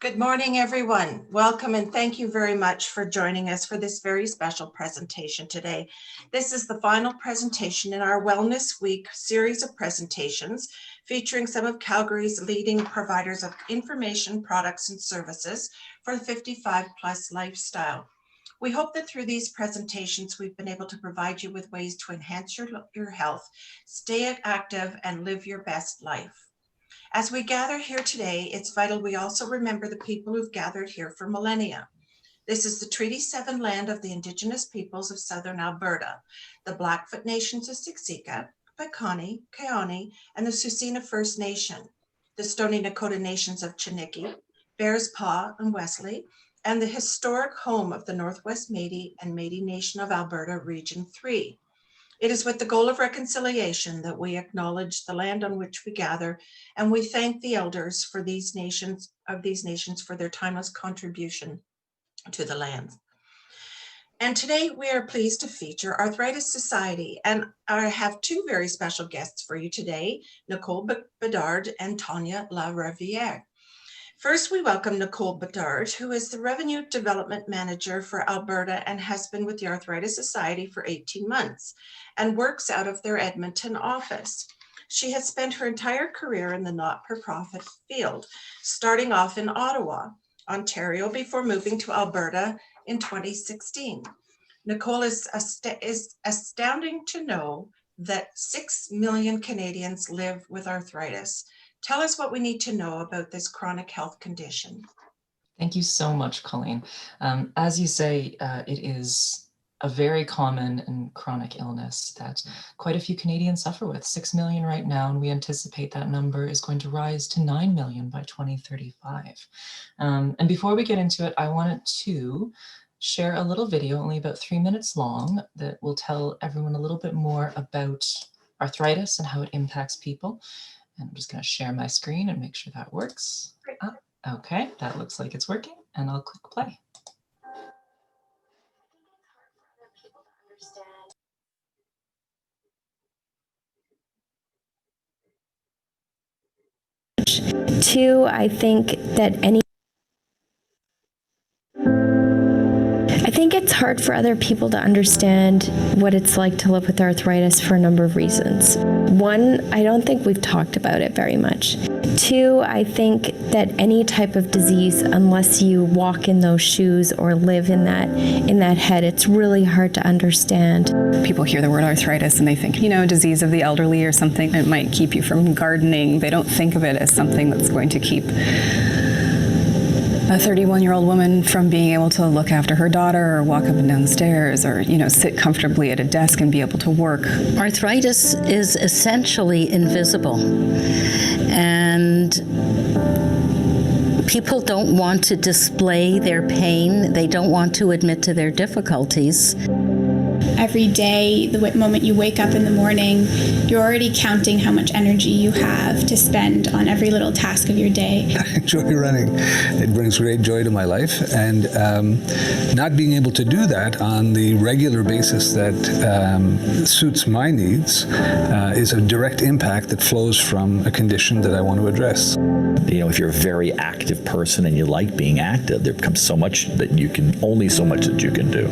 Good morning, everyone. Welcome and thank you very much for joining us for this very special presentation today. This is the final presentation in our Wellness Week series of presentations featuring some of Calgary's leading providers of information, products, and services for the 55-plus lifestyle. We hope that through these presentations, we've been able to provide you with ways to enhance your health, stay active, and live your best life. As we gather here today, it's vital we also remember the people who've gathered here for millennia. This is the Treaty 7 land of the Indigenous peoples of Southern Alberta, the Blackfoot Nations of Siksika, Piikani, Kainai, and the Tsuut'ina First Nation, the Stoney Nakoda Nations of Chiniki, Bears Paw and Wesley, and the historic home of the Northwest Métis and Métis Nation of Alberta, Region 3. It is with the goal of reconciliation that we acknowledge the land on which we gather, and we thank the elders for these nations for their timeless contribution to the land. And today we are pleased to feature Arthritis Society, and I have two very special guests for you today, Nicole Badard and Tanya LaRiviere. First, we welcome Nicole Badard, who is the Revenue Development Manager for Alberta and has been with the Arthritis Society for 18 months and works out of their Edmonton office. She has spent her entire career in the not-for-profit field, starting off in Ottawa, Ontario, before moving to Alberta in 2016. Nicole is astounding to know that 6 million Canadians live with arthritis. Tell us what we need to know about this chronic health condition. Thank you so much, Colleen. As you say, it is a very common and chronic illness that quite a few Canadians suffer with, 6 million right now, and we anticipate that number is going to rise to 9 million by 2035. And before we get into it, I wanted to share a little video, only about 3 minutes long, that will tell everyone a little bit more about arthritis and how it impacts people. And I'm just going to share my screen and make sure that works. Okay, that looks like it's working, and I'll click play. Two, I think it's hard for other people to understand what it's like to live with arthritis for a number of reasons. One, I don't think we've talked about it very much. Two, I think that any type of disease, unless you walk in those shoes or live in that head, it's really hard to understand. People hear the word arthritis and they think, a disease of the elderly or something that might keep you from gardening. They don't think of it as something that's going to keep a 31-year-old woman from being able to look after her daughter or walk up and down the stairs or, sit comfortably at a desk and be able to work. Arthritis is essentially invisible, and people don't want to display their pain. They don't want to admit to their difficulties. Every day, the moment you wake up in the morning, you're already counting how much energy you have to spend on every little task of your day. I enjoy running. It brings great joy to my life, and not being able to do that on the regular basis that suits my needs is a direct impact that flows from a condition that I want to address. If you're a very active person and you like being active, there becomes so much that you can do.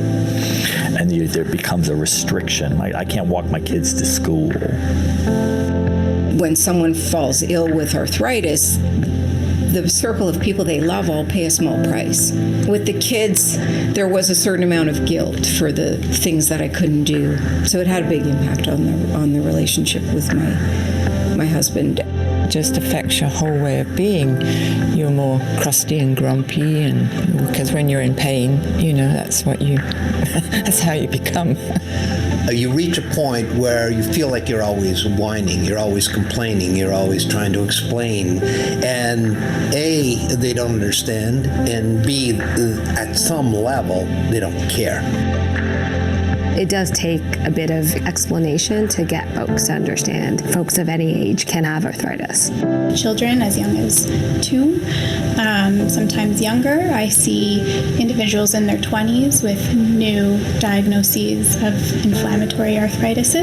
And there becomes a restriction. I can't walk my kids to school. When someone falls ill with arthritis, the circle of people they love all pay a small price. With the kids, there was a certain amount of guilt for the things that I couldn't do. So it had a big impact on the relationship with my husband. Just affects your whole way of being. You're more crusty and grumpy, and because when you're in pain, that's that's how you become. You reach a point where you feel like you're always whining, you're always complaining, you're always trying to explain, and A, they don't understand, and B, at some level, they don't care. It does take a bit of explanation to get folks to understand. Folks of any age can have arthritis. Children as young as 2, sometimes younger. I see individuals in their 20s with new diagnoses of inflammatory arthritis.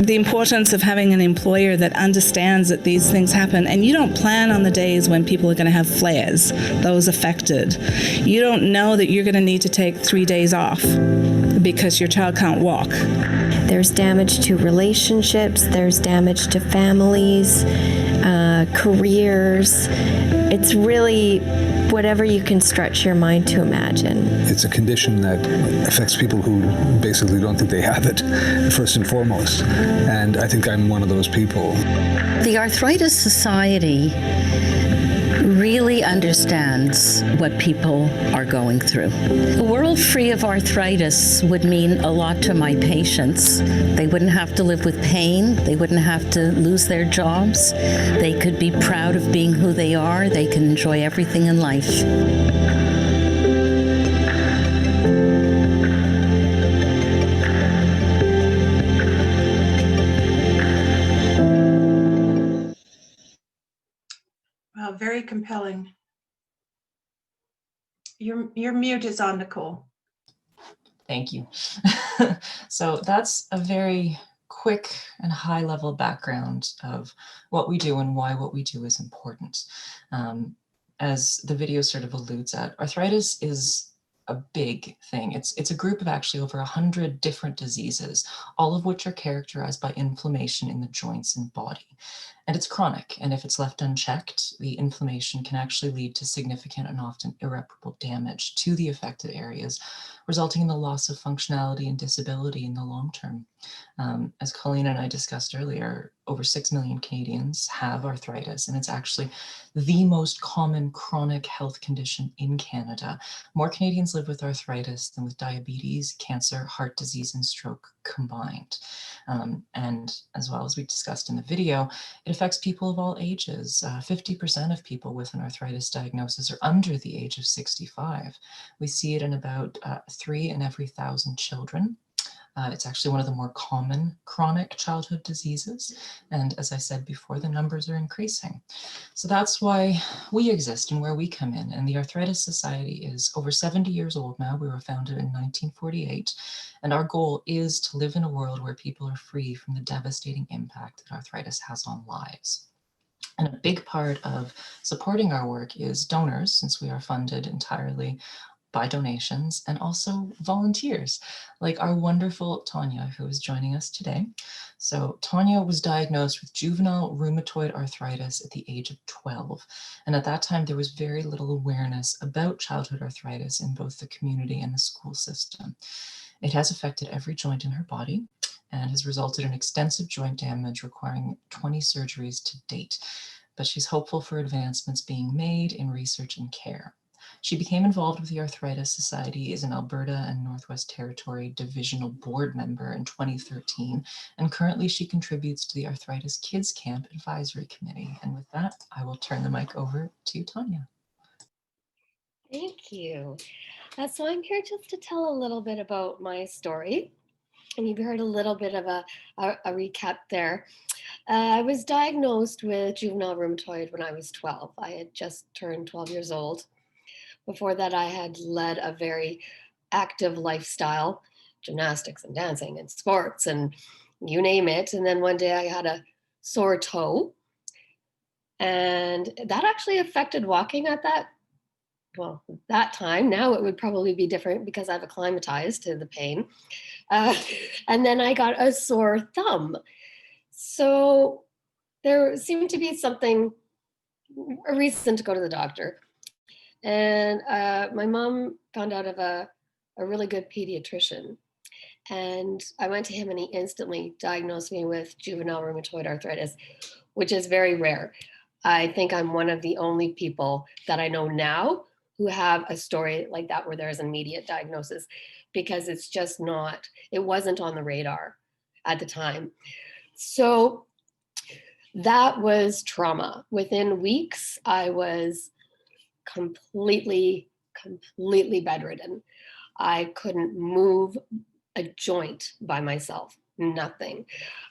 The importance of having an employer that understands that these things happen, and you don't plan on the days when people are going to have flares, those affected. You don't know that you're going to need to take 3 days off because your child can't walk. There's damage to relationships, there's damage to families, careers. It's really whatever you can stretch your mind to imagine. It's a condition that affects people who basically don't think they have it, first and foremost. And I think I'm one of those people. The Arthritis Society really understands what people are going through. A world free of arthritis would mean a lot to my patients. They wouldn't have to live with pain. They wouldn't have to lose their jobs. They could be proud of being who they are. They can enjoy everything in life. Wow, very compelling. Your mute is on, Nicole. Thank you. So that's a very quick and high level background of what we do and why what we do is important. As the video sort of alludes at, arthritis is a big thing. It's a group of actually over 100 different diseases, all of which are characterized by inflammation in the joints and body. And it's chronic, and if it's left unchecked, the inflammation can actually lead to significant and often irreparable damage to the affected areas, resulting in the loss of functionality and disability in the long term. As Colleen and I discussed earlier, over 6 million Canadians have arthritis, and it's actually the most common chronic health condition in Canada. More Canadians live with arthritis than with diabetes, cancer, heart disease, and stroke combined. And as well as we discussed in the video, it affects people of all ages. 50% of people with an arthritis diagnosis are under the age of 65. We see it in about 3 in every 1,000 children. It's actually one of the more common chronic childhood diseases. And as I said before, the numbers are increasing. So that's why we exist and where we come in. And the Arthritis Society is over 70 years old now. We were founded in 1948. And our goal is to live in a world where people are free from the devastating impact that arthritis has on lives. And a big part of supporting our work is donors, since we are funded entirely by donations, and also volunteers like our wonderful Tanya, who is joining us today. So Tanya was diagnosed with juvenile rheumatoid arthritis at the age of 12. And at that time, there was very little awareness about childhood arthritis in both the community and the school system. It has affected every joint in her body and has resulted in extensive joint damage requiring 20 surgeries to date. But she's hopeful for advancements being made in research and care. She became involved with the Arthritis Society as an Alberta and Northwest Territory divisional board member in 2013, and currently she contributes to the Arthritis Kids Camp Advisory Committee. And with that, I will turn the mic over to Tanya. Thank you. So I'm here just to tell a little bit about my story. And you've heard a little bit of a recap there. I was diagnosed with juvenile rheumatoid when I was 12. I had just turned 12 years old. Before that, I had led a very active lifestyle, gymnastics and dancing and sports and you name it. And then one day I had a sore toe, and that actually affected walking at that time. Now it would probably be different because I've acclimatized to the pain. And then I got a sore thumb. So there seemed to be a reason to go to the doctor. And my mom found out of a really good pediatrician. And I went to him and he instantly diagnosed me with juvenile rheumatoid arthritis, which is very rare. I think I'm one of the only people that I know now who have a story like that where there's an immediate diagnosis, because it's just it wasn't on the radar at the time. So that was trauma. Within weeks, I was completely bedridden. I couldn't move a joint by myself, nothing.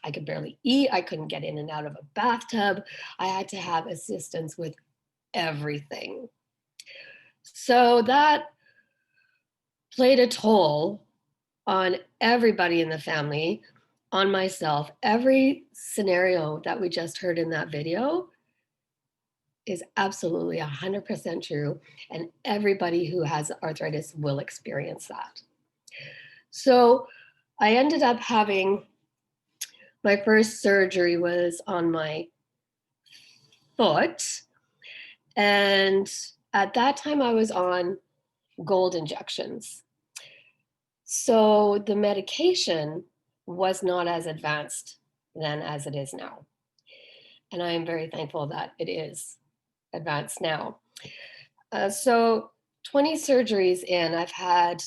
I could barely eat. I couldn't get in and out of a bathtub. I had to have assistance with everything. So that played a toll on everybody in the family, on myself. Every scenario that we just heard in that video is absolutely 100% true, and everybody who has arthritis will experience that. So I ended up having, my first surgery was on my foot, and at that time I was on gold injections. So the medication was not as advanced then as it is now. And I am very thankful that it is advanced now. So 20 surgeries in, I've had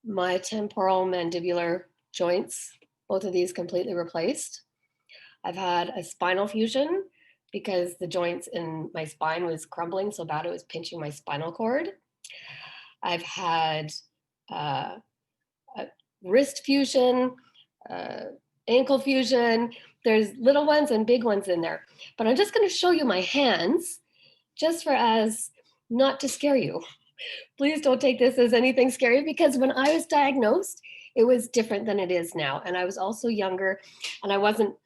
my temporal mandibular joints, both of these completely replaced. I've had a spinal fusion because the joints in my spine was crumbling so bad it was pinching my spinal cord. I've had a wrist fusion, ankle fusion. There's little ones and big ones in there. But I'm just going to show you my hands just for as not to scare you. Please don't take this as anything scary, because when I was diagnosed, it was different than it is now. And I was also younger, and I wasn't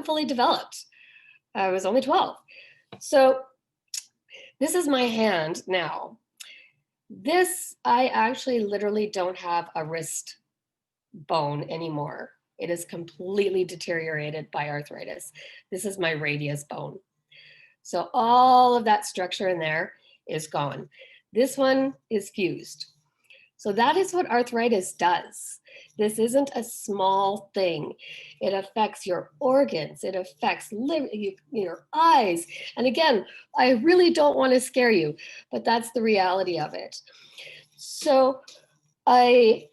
fully developed. I was only 12. So this is my hand now. This, I actually literally don't have a wrist bone anymore. It is completely deteriorated by arthritis. This is my radius bone. So all of that structure in there is gone. This one is fused. So that is what arthritis does. This isn't a small thing. It affects your organs. It affects your eyes. And again, I really don't want to scare you, but that's the reality of it. So I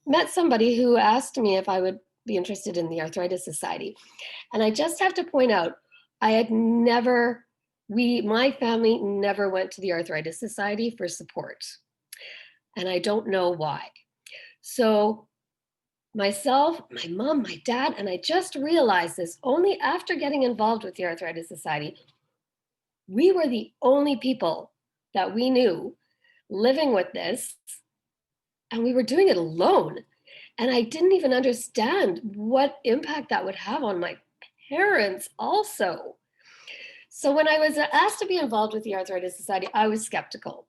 met somebody who asked me if I would be interested in the Arthritis Society. And I just have to point out, I had never, my family never went to the Arthritis Society for support. And I don't know why. So myself, my mom, my dad, and I just realized this only after getting involved with the Arthritis Society, we were the only people that we knew living with this, and we were doing it alone. And I didn't even understand what impact that would have on my parents also. So when I was asked to be involved with the Arthritis Society, I was skeptical,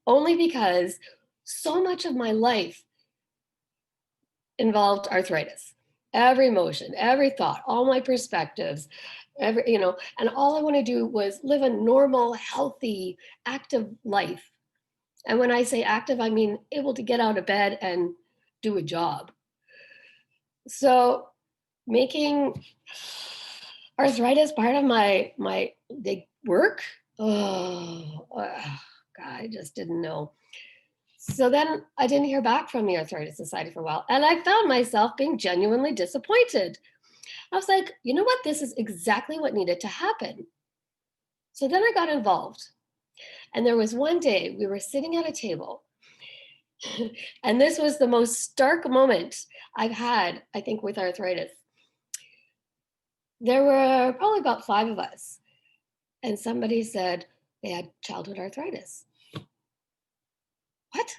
only because so much of my life involved arthritis. Every emotion, every thought, all my perspectives, and all I want to do was live a normal, healthy, active life. And when I say active, I mean able to get out of bed and do a job. So making arthritis part of my work, God, I just didn't know. So then I didn't hear back from the Arthritis Society for a while, and I found myself being genuinely disappointed. I was like, you know what? This is exactly what needed to happen. So then I got involved. And there was one day we were sitting at a table, and this was the most stark moment I've had, I think, with arthritis. There were probably about 5 of us, and somebody said they had childhood arthritis. What?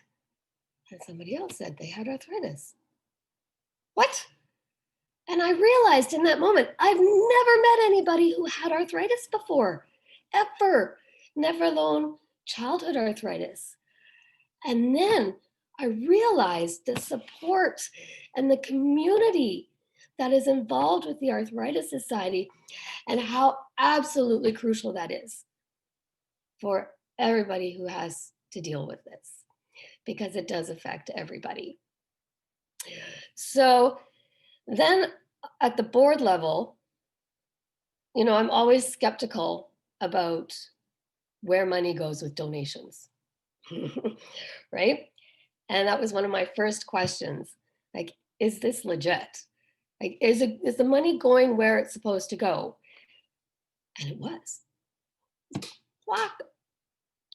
And somebody else said they had arthritis. What? And I realized in that moment, I've never met anybody who had arthritis before, ever, never alone childhood arthritis. And then I realized the support and the community that is involved with the Arthritis Society and how absolutely crucial that is for everybody who has to deal with this, because it does affect everybody. So then at the board level, I'm always skeptical about where money goes with donations, right? And that was one of my first questions. Like, is this legit? Like, is the money going where it's supposed to go? And it was. Wow.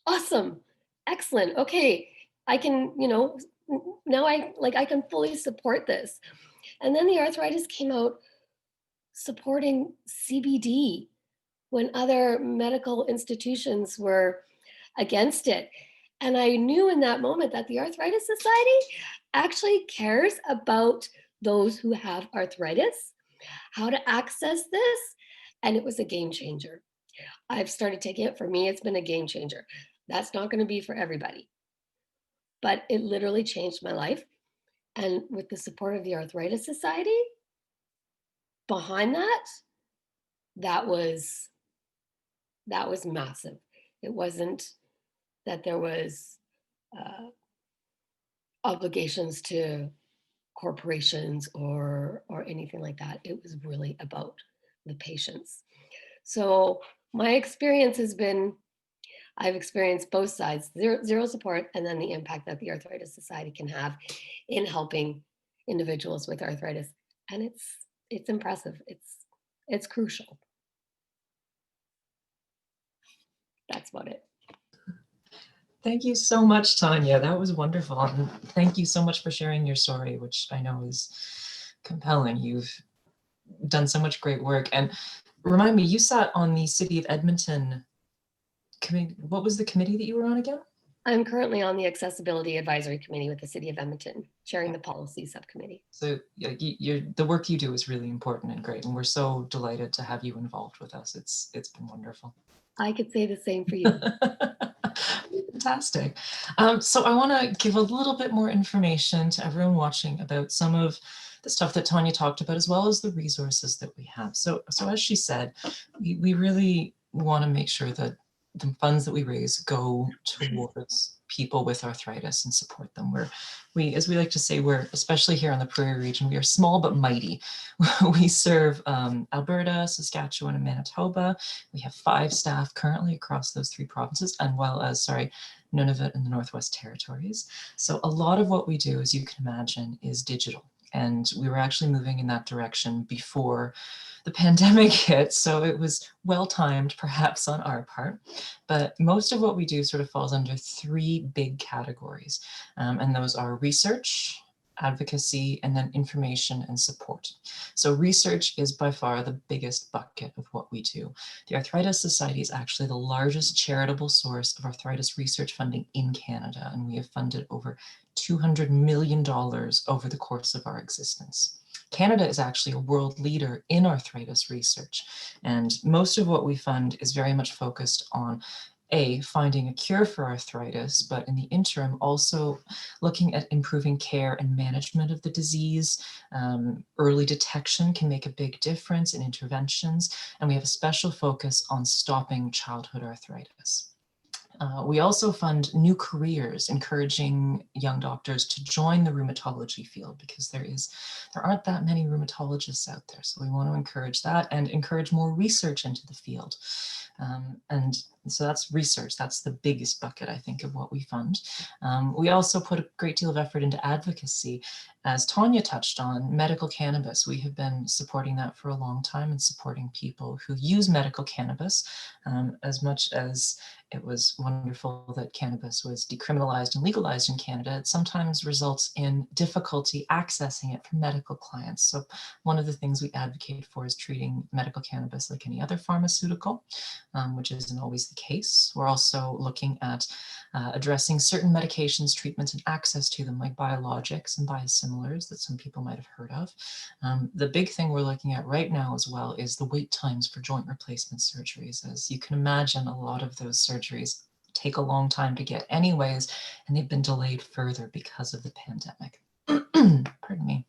Awesome. Excellent. Okay. I can, now I can fully support this. And then the arthritis came out supporting CBD when other medical institutions were against it. And I knew in that moment that the Arthritis Society actually cares about those who have arthritis, how to access this, and it was a game changer. I've started taking it. For me, it's been a game changer. That's not going to be for everybody, but it literally changed my life. And with the support of the Arthritis Society behind that, that was massive. It wasn't that there was obligations to corporations or anything like that. It was really about the patients. So my experience has been, I've experienced both sides, zero support, and then the impact that the Arthritis Society can have in helping individuals with arthritis. And it's impressive. It's crucial. That's about it. Thank you so much, Tanya. That was wonderful. And thank you so much for sharing your story, which I know is compelling. You've done so much great work. And remind me, you sat on the City of Edmonton committee. What was the committee that you were on again? I'm currently on the Accessibility Advisory Committee with the City of Edmonton, chairing the policy subcommittee. So the work you do is really important and great, and we're so delighted to have you involved with us. It's been wonderful. I could say the same for you. Fantastic. So I want to give a little bit more information to everyone watching about some of the stuff that Tanya talked about, as well as the resources that we have. So as she said, we really want to make sure that the funds that we raise go towards people with arthritis and support them. We, as we like to say, we're, especially here in the Prairie region, we are small but mighty. We serve Alberta, Saskatchewan, and Manitoba. We have 5 staff currently across those 3 provinces, and well as, Nunavut and the Northwest Territories. So a lot of what we do, as you can imagine, is digital. And we were actually moving in that direction before the pandemic hit, so it was well-timed perhaps on our part. But most of what we do sort of falls under 3 big categories, and those are research, advocacy, and then information and support. So research is by far the biggest bucket of what we do. The Arthritis Society is actually the largest charitable source of arthritis research funding in Canada, and we have funded over $200 million over the course of our existence. Canada is actually a world leader in arthritis research, and most of what we fund is very much focused on finding a cure for arthritis, but in the interim also looking at improving care and management of the disease. Early detection can make a big difference in interventions, and we have a special focus on stopping childhood arthritis. We also fund new careers, encouraging young doctors to join the rheumatology field, because there aren't that many rheumatologists out there. So we want to encourage that and encourage more research into the field. And so that's research. That's the biggest bucket, I think, of what we fund. We also put a great deal of effort into advocacy. As Tanya touched on, medical cannabis, we have been supporting that for a long time and supporting people who use medical cannabis. As much as it was wonderful that cannabis was decriminalized and legalized in Canada, it sometimes results in difficulty accessing it for medical clients. So one of the things we advocate for is treating medical cannabis like any other pharmaceutical, which isn't always the case. We're also looking at addressing certain medications, treatments, and access to them, like biologics and biosimilars that some people might have heard of. The big thing we're looking at right now as well is the wait times for joint replacement surgeries. As you can imagine, a lot of those surgeries take a long time to get anyways, and they've been delayed further because of the pandemic. Pardon me.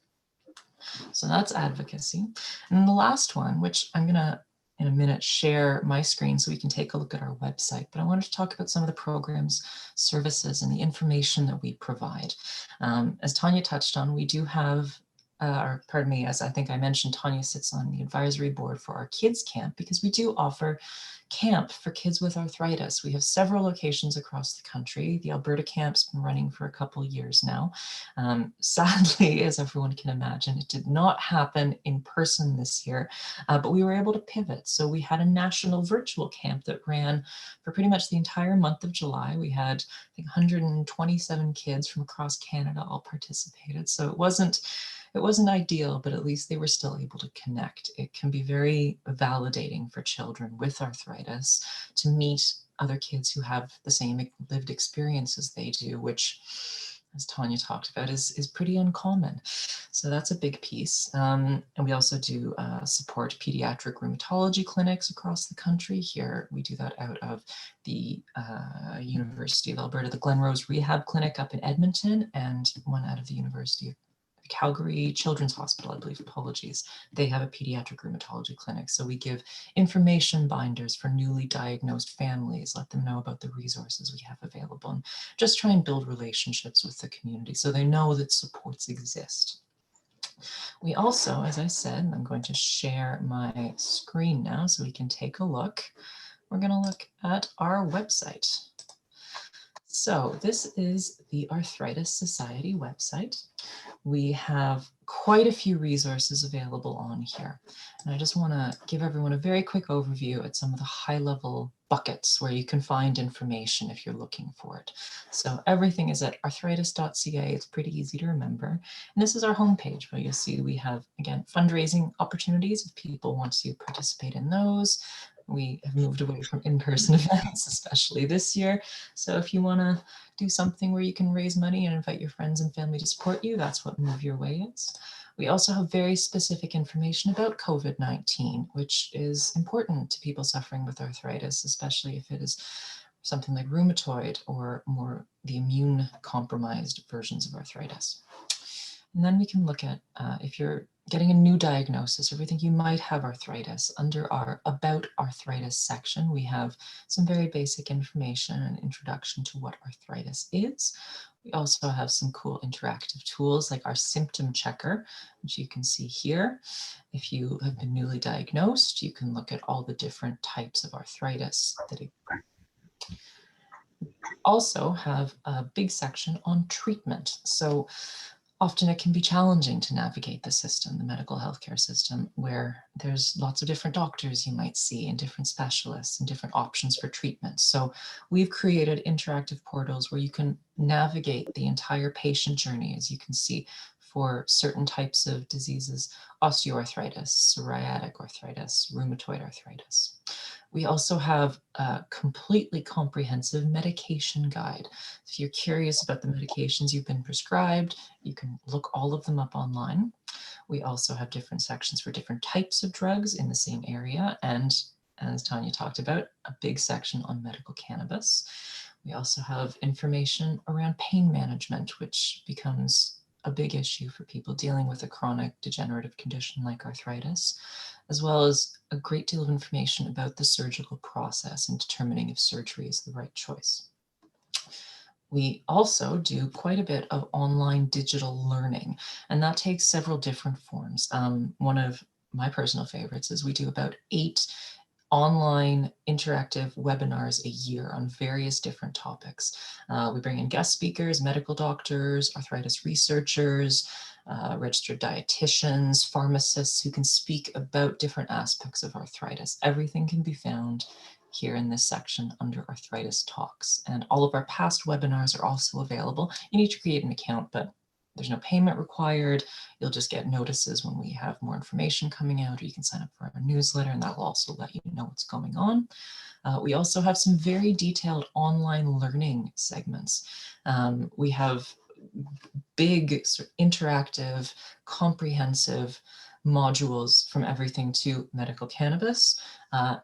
So that's advocacy. And then the last one, which I'm gonna in a minute share my screen so we can take a look at our website, but I wanted to talk about some of the programs, services, and the information that we provide. As Tanya touched on, we do have as I think I mentioned, Tanya sits on the advisory board for our kids camp, because we do offer camp for kids with arthritis. We have several locations across the country. The Alberta camp's been running for a couple of years now. Sadly, as everyone can imagine, it did not happen in person this year, but we were able to pivot. So we had a national virtual camp that ran for pretty much the entire month of July. We had, I think, 127 kids from across Canada all participated. So it wasn't ideal, but at least they were still able to connect. It can be very validating for children with arthritis to meet other kids who have the same lived experience as they do, which as Tanya talked about, is pretty uncommon. So that's a big piece. And we also do support pediatric rheumatology clinics across the country. Here, we do that out of the University of Alberta, the Glenrose Rehab Clinic up in Edmonton, and one out of the University of Calgary Children's Hospital, I believe, apologies. They have a pediatric rheumatology clinic. So we give information binders for newly diagnosed families, let them know about the resources we have available, and just try and build relationships with the community so they know that supports exist. We also, as I said, I'm going to share my screen now so we can take a look. We're going to look at our website. So this is the Arthritis Society website. We have quite a few resources available on here. And I just want to give everyone a very quick overview at some of the high-level buckets where you can find information if you're looking for it. So everything is at arthritis.ca. It's pretty easy to remember. And this is our homepage where you'll see we have, again, fundraising opportunities if people want to participate in those. We have moved away from in-person events, especially this year. So if you want to do something where you can raise money and invite your friends and family to support you, that's what Move Your Way is. We also have very specific information about COVID-19, which is important to people suffering with arthritis, especially if it is something like rheumatoid or more the immune compromised versions of arthritis. And then we can look at if you're getting a new diagnosis or we think you might have arthritis, under our About Arthritis section, we have some very basic information and introduction to what arthritis is. We also have some cool interactive tools like our Symptom Checker, which you can see here. If you have been newly diagnosed, you can look at all the different types of arthritis that exist. Also have a big section on treatment. So often it can be challenging to navigate the system, the medical healthcare system, where there's lots of different doctors you might see and different specialists and different options for treatment. So we've created interactive portals where you can navigate the entire patient journey, as you can see, for certain types of diseases, osteoarthritis, psoriatic arthritis, rheumatoid arthritis. We also have a completely comprehensive medication guide. If you're curious about the medications you've been prescribed, you can look all of them up online. We also have different sections for different types of drugs in the same area. And as Tanya talked about, a big section on medical cannabis. We also have information around pain management, which becomes a big issue for people dealing with a chronic degenerative condition like arthritis, as well as a great deal of information about the surgical process and determining if surgery is the right choice. We also do quite a bit of online digital learning, and that takes several different forms. One of my personal favorites is we do about 8 online interactive webinars a year on various different topics. We bring in guest speakers, medical doctors, arthritis researchers, registered dietitians, pharmacists who can speak about different aspects of arthritis. Everything can be found here in this section under Arthritis Talks. And all of our past webinars are also available. You need to create an account, but there's no payment required. You'll just get notices when we have more information coming out, or you can sign up for our newsletter and that will also let you know what's going on. We also have some very detailed online learning segments. We have big sort of interactive, comprehensive modules from everything to medical cannabis,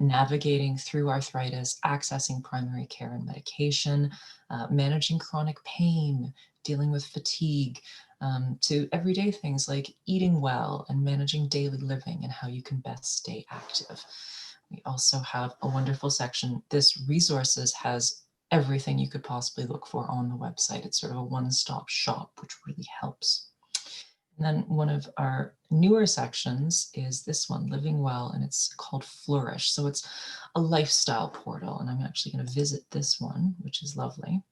navigating through arthritis, accessing primary care and medication, managing chronic pain, dealing with fatigue, to everyday things like eating well and managing daily living and how you can best stay active. We also have a wonderful section. This resources has everything you could possibly look for on the website. It's sort of a one-stop shop, which really helps. And then one of our newer sections is this one, Living Well, and it's called Flourish. So it's a lifestyle portal, and I'm actually going to visit this one, which is lovely.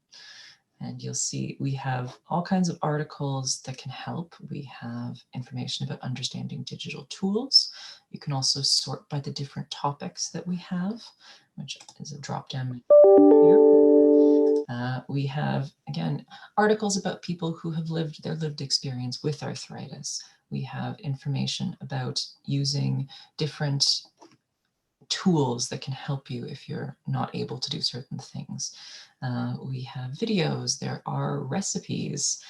And you'll see we have all kinds of articles that can help. We have information about understanding digital tools. You can also sort by the different topics that we have, which is a drop-down here. We have, again, articles about people who have lived their lived experience with arthritis. We have information about using different tools that can help you if you're not able to do certain things. We have videos, there are recipes,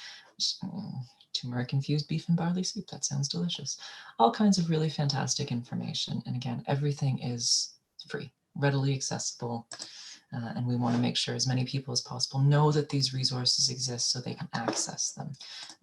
turmeric-infused beef and barley soup, that sounds delicious. All kinds of really fantastic information. And again, everything is free, readily accessible. And we want to make sure as many people as possible know that these resources exist so they can access them.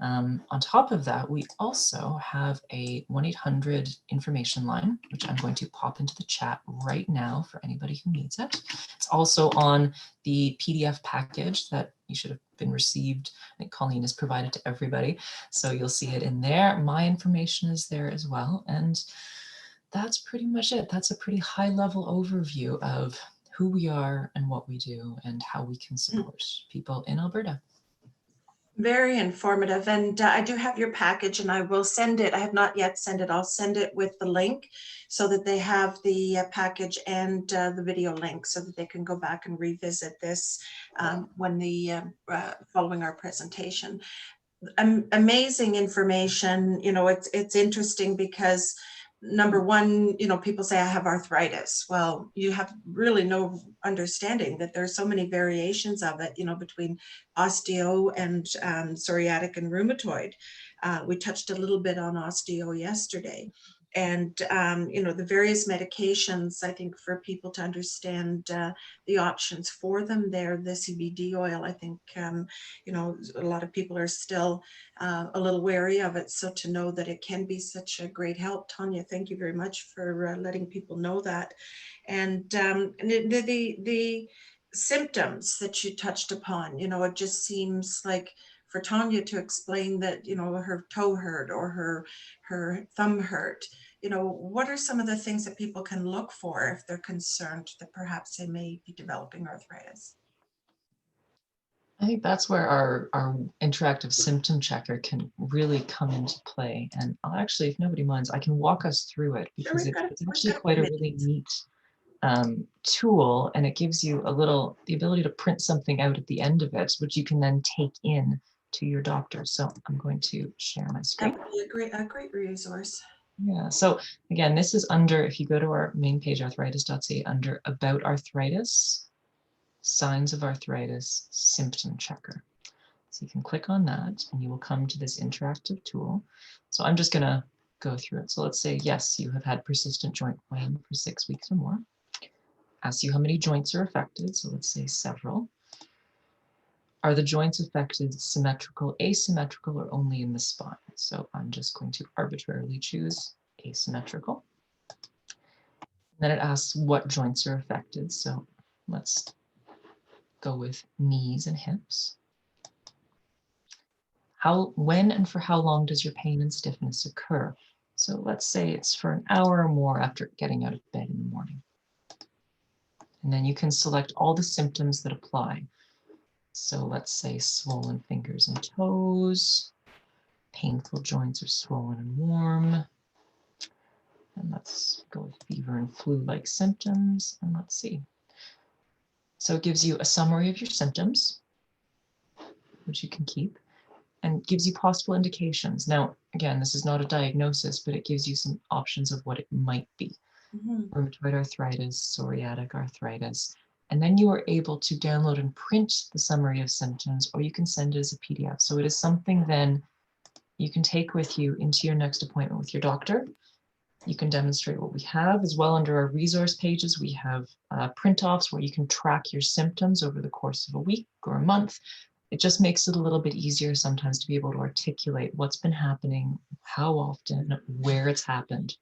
On top of that, we also have a 1-800 information line, which I'm going to pop into the chat right now for anybody who needs it. It's also on the PDF package that you should have been received. I think Colleen has provided to everybody. So you'll see it in there. My information is there as well. And that's pretty much it. That's a pretty high level overview of who we are and what we do and how we can support people in Alberta. Very informative. And I do have your package and I will send it. I have not yet sent it. I'll send it with the link so that they have the package and the video link so that they can go back and revisit this when following our presentation. Amazing information. You know, it's interesting because number one, you know, people say I have arthritis. Well, you have really no understanding that there's so many variations of it, you know, between osteo and psoriatic and rheumatoid. We touched a little bit on osteo yesterday. And, you know, the various medications, I think for people to understand the options for them there, the CBD oil, I think, you know, a lot of people are still a little wary of it. So to know that it can be such a great help, Tanya, thank you very much for letting people know that. And the symptoms that you touched upon, you know, it just seems like for Tanya to explain that, you know, her toe hurt or her thumb hurt, you know, what are some of the things that people can look for if they're concerned that perhaps they may be developing arthritis? I think that's where our interactive symptom checker can really come into play. And I'll actually, if nobody minds, I can walk us through it because it's actually quite a really neat tool, and it gives you the ability to print something out at the end of it, which you can then take in to your doctor. So I'm going to share my screen. That would be a great resource. Yeah, so again, this is under, if you go to our main page, arthritis.ca, under About Arthritis, Signs of Arthritis, Symptom Checker. So you can click on that and you will come to this interactive tool. So I'm just gonna go through it. So let's say, yes, you have had persistent joint pain for 6 weeks or more. Ask you how many joints are affected. So let's say several. Are the joints affected symmetrical, asymmetrical, or only in the spine? So I'm just going to arbitrarily choose asymmetrical. Then it asks what joints are affected. So let's go with knees and hips. When and for how long does your pain and stiffness occur? So let's say it's for an hour or more after getting out of bed in the morning. And then you can select all the symptoms that apply. So let's say swollen fingers and toes, painful joints are swollen and warm. And let's go with fever and flu-like symptoms, and let's see. So it gives you a summary of your symptoms, which you can keep, and gives you possible indications. Now, again, this is not a diagnosis, but it gives you some options of what it might be. Rheumatoid arthritis, psoriatic arthritis. And then you are able to download and print the summary of symptoms, or you can send it as a PDF. So it is something then you can take with you into your next appointment with your doctor. You can demonstrate what we have as well. Under our resource pages, we have print-offs where you can track your symptoms over the course of a week or a month. It just makes it a little bit easier sometimes to be able to articulate what's been happening, how often, where it's happened.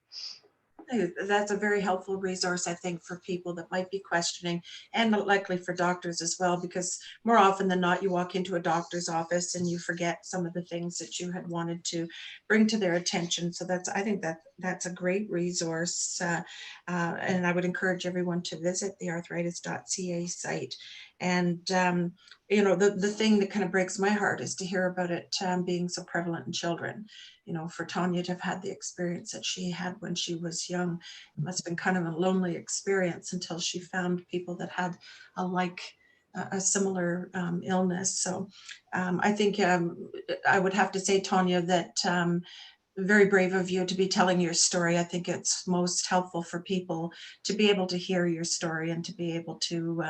That's a very helpful resource, I think, for people that might be questioning, and likely for doctors as well, because more often than not, you walk into a doctor's office and you forget some of the things that you had wanted to bring to their attention. So I think that's a great resource. And I would encourage everyone to visit the arthritis.ca site. And, you know, the thing that kind of breaks my heart is to hear about it being so prevalent in children. You know, for Tanya to have had the experience that she had when she was young, it must have been kind of a lonely experience until she found people that had a similar illness. So I think I would have to say, Tanya, that very brave of you to be telling your story. I think it's most helpful for people to be able to hear your story and to be able to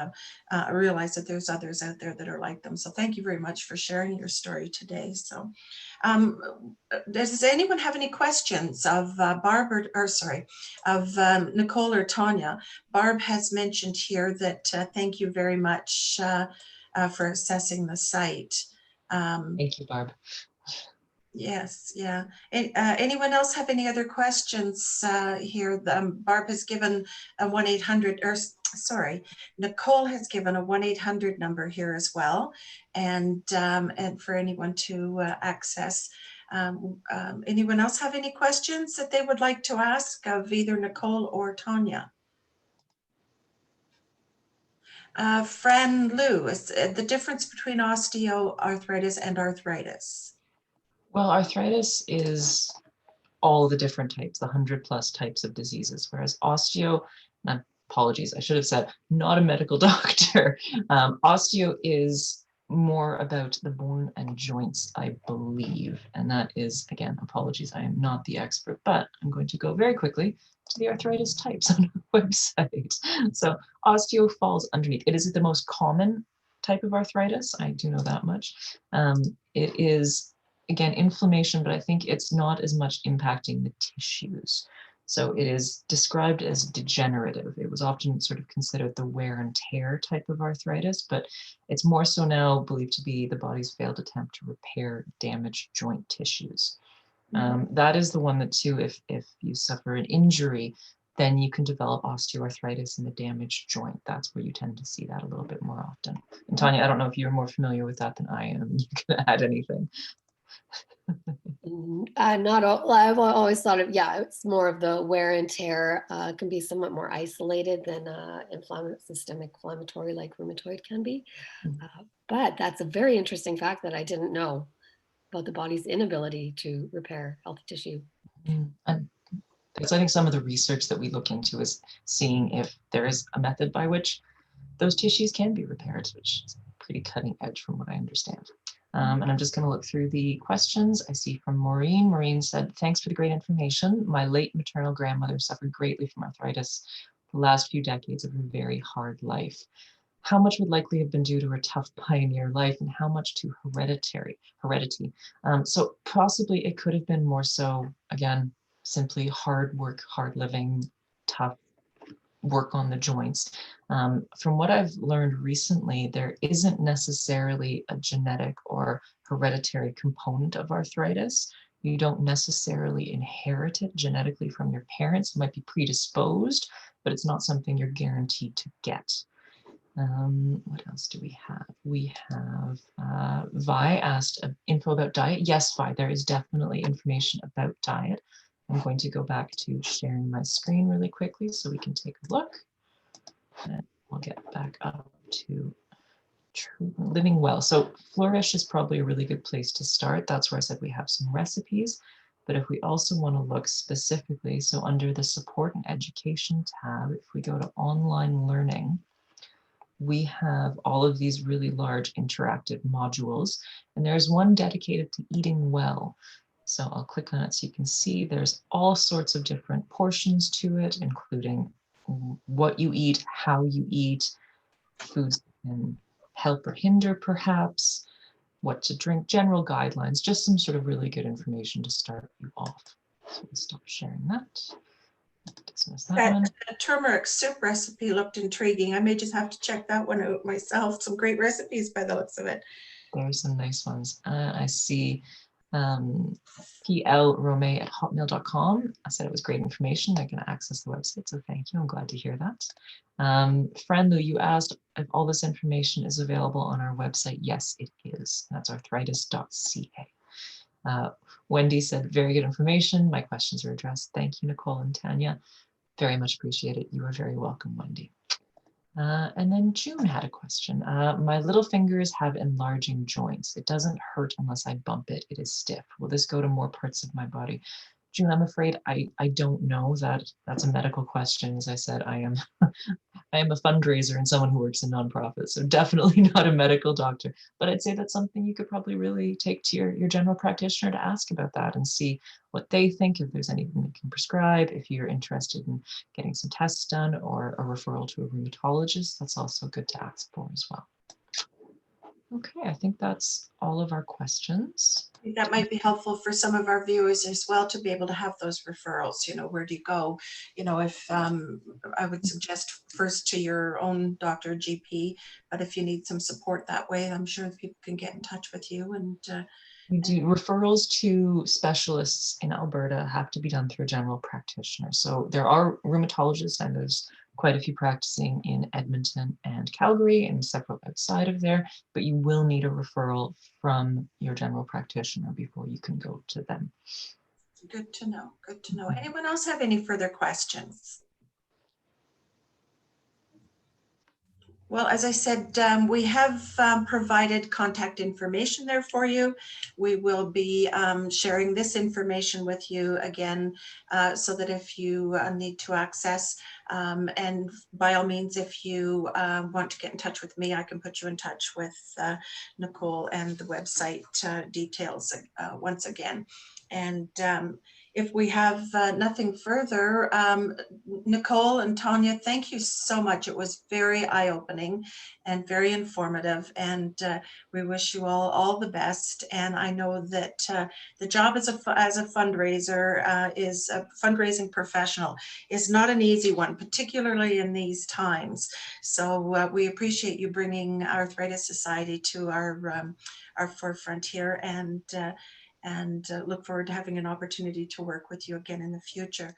realize that there's others out there that are like them. So thank you very much for sharing your story today. So does anyone have any questions of Nicole or Tanya? Barb has mentioned here that thank you very much for assessing the site. Thank you, Barb. Yes, yeah. Anyone else have any other questions here? Barb has given a 1-800, or sorry, Nicole has given a 1-800 number here as well, and for anyone to access. Anyone else have any questions that they would like to ask of either Nicole or Tanya? Fran Lou, is the difference between osteoarthritis and arthritis? Well, arthritis is all the different types, the 100+ types of diseases, whereas apologies, I should have said, not a medical doctor. Osteo is more about the bone and joints, I believe. And that is, again, apologies, I am not the expert, but I'm going to go very quickly to the arthritis types on our website. So osteo falls underneath. It is the most common type of arthritis. I do know that much. It is, again, inflammation, but I think it's not as much impacting the tissues. So it is described as degenerative. It was often sort of considered the wear and tear type of arthritis, but it's more so now believed to be the body's failed attempt to repair damaged joint tissues. That is the one that too, if you suffer an injury, then you can develop osteoarthritis in the damaged joint. That's where you tend to see that a little bit more often. And Tanya, I don't know if you're more familiar with that than I am. You can add anything. Not all. I've always thought of, it's more of the wear and tear. Can be somewhat more isolated than systemic inflammatory like rheumatoid can be. But that's a very interesting fact that I didn't know about the body's inability to repair healthy tissue. And that's, I think, some of the research that we look into is seeing if there is a method by which those tissues can be repaired, which is pretty cutting edge from what I understand. And I'm just going to look through the questions. I see from Maureen. Maureen said, thanks for the great information. My late maternal grandmother suffered greatly from arthritis the last few decades of her very hard life. How much would likely have been due to her tough pioneer life and how much to heredity? So possibly it could have been more so, again, simply hard work, hard living, tough work on the joints. From what I've learned recently, there isn't necessarily a genetic or hereditary component of arthritis. You don't necessarily inherit it genetically from your parents. You might be predisposed, but it's not something you're guaranteed to get. What else do we have? We have Vi asked info about diet. Yes, Vi, there is definitely information about diet. I'm going to go back to sharing my screen really quickly so we can take a look. And we'll get back up to living well. So Flourish is probably a really good place to start. That's where I said we have some recipes. But if we also want to look specifically, so under the support and education tab, if we go to online learning, we have all of these really large interactive modules, and there's one dedicated to eating well. So I'll click on it so you can see there's all sorts of different portions to it, including what you eat, how you eat, foods that can help or hinder perhaps, what to drink, general guidelines, just some sort of really good information to start you off. So we'll stop sharing that. Dismiss that one. That turmeric soup recipe looked intriguing. I may just have to check that one out myself. Some great recipes by the looks of it. There's some nice ones. I see plrome@hotmail.com. I said it was great information. I can access the website, so thank you. I'm glad to hear that. Friend, though, you asked if all this information is available on our website. Yes, it is. That's arthritis.ca. Wendy said, very good information. My questions are addressed. Thank you, Nicole and Tanya. Very much appreciate it. You are very welcome, Wendy. And then June had a question. My little fingers have enlarging joints. It doesn't hurt unless I bump it. It is stiff. Will this go to more parts of my body? June, I'm afraid I don't know that. That's a medical question. As I said, I am I am a fundraiser and someone who works in nonprofits, so definitely not a medical doctor. But I'd say that's something you could probably really take to your general practitioner to ask about that and see what they think, if there's anything they can prescribe, if you're interested in getting some tests done or a referral to a rheumatologist. That's also good to ask for as well. Okay, I think that's all of our questions. I think that might be helpful for some of our viewers as well, to be able to have those referrals. Where do you go? If I would suggest first to your own doctor, GP, but if you need some support that way, I'm sure people can get in touch with you. And we do referrals to specialists in Alberta have to be done through a general practitioner. So there are rheumatologists, and there's quite a few practicing in Edmonton and Calgary and several outside of there, but you will need a referral from your general practitioner before you can go to them. Good to know. Good to know. Anyone else have any further questions? Well, as I said, we have provided contact information there for you. We will be sharing this information with you again, so that if you need to access, and by all means, if you want to get in touch with me, I can put you in touch with Nicole and the website details once again. And if we have nothing further, Nicole and Tanya, thank you so much. It was very eye-opening and very informative, and we wish you all the best. And I know that the job as a fundraiser is a fundraising professional is not an easy one, particularly in these times. So we appreciate you bringing Arthritis Society to our forefront here, and look forward to having an opportunity to work with you again in the future.